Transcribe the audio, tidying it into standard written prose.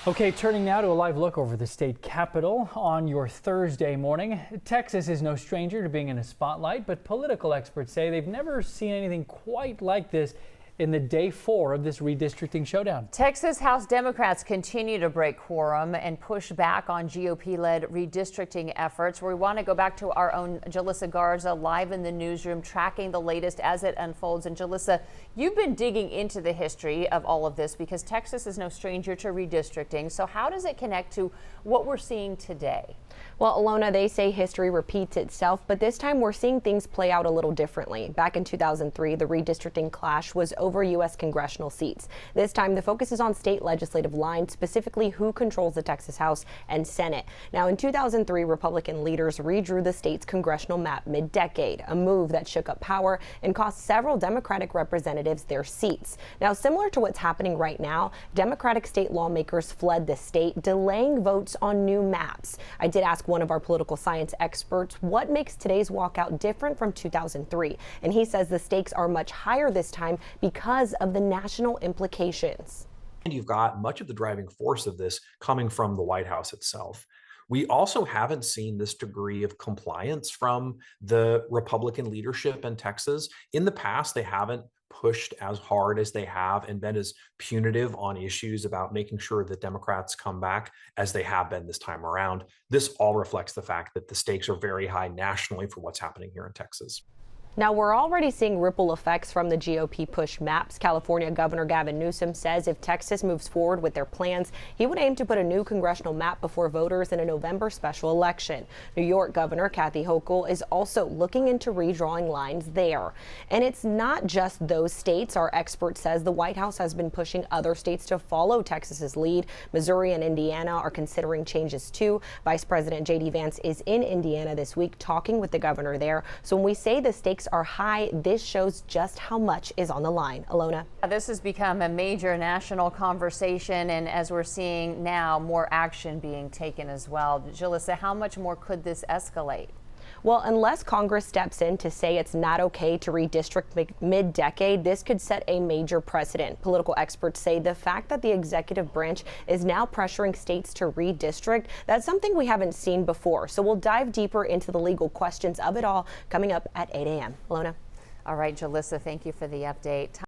Okay, turning now to a live look over the state capitol on your Thursday morning. Texas is no stranger to being in a spotlight, but political experts say they've never seen anything quite like this in the day 4 of this redistricting showdown. Texas House Democrats continue to break quorum and push back on GOP-led redistricting efforts. We want to go back to our own Jalissa Garza live in the newsroom, tracking the latest as it unfolds. And Jalissa, you've been digging into the history of all of this because Texas is no stranger to redistricting. So how does it connect to what we're seeing today? Well, Alona, they say history repeats itself, but this time we're seeing things play out a little differently. Back in 2003, the redistricting clash was over U.S. congressional seats. This time, the focus is on state legislative lines, specifically who controls the Texas House and Senate. Now, in 2003, Republican leaders redrew the state's congressional map mid-decade, a move that shook up power and cost several Democratic representatives their seats. Now, similar to what's happening right now, Democratic state lawmakers fled the state, delaying votes on new maps. I did ask one of our political science experts what makes today's walkout different from 2003, and he says the stakes are much higher this time because of the national implications. And you've got much of the driving force of this coming from the White House itself. We also haven't seen this degree of compliance from the Republican leadership in Texas. In the past, they haven't pushed as hard as they have and been as punitive on issues about making sure that Democrats come back as they have been this time around. This all reflects the fact that the stakes are very high nationally for what's happening here in Texas. Now, we're already seeing ripple effects from the GOP push maps. California Governor Gavin Newsom says if Texas moves forward with their plans, he would aim to put a new congressional map before voters in a November special election. New York Governor Kathy Hochul is also looking into redrawing lines there. And it's not just those states. Our expert says the White House has been pushing other states to follow Texas's lead. Missouri and Indiana are considering changes too. Vice President J.D. Vance is in Indiana this week talking with the governor there. So when we say the stakes are high, this shows just how much is on the line. Alona. This has become a major national conversation, and as we're seeing now, more action being taken as well. Jalissa, how much more could this escalate? Well, unless Congress steps in to say it's not okay to redistrict mid-decade, this could set a major precedent. Political experts say the fact that the executive branch is now pressuring states to redistrict, that's something we haven't seen before. So we'll dive deeper into the legal questions of it all coming up at 8 a.m. Alona. All right, Jalissa, thank you for the update.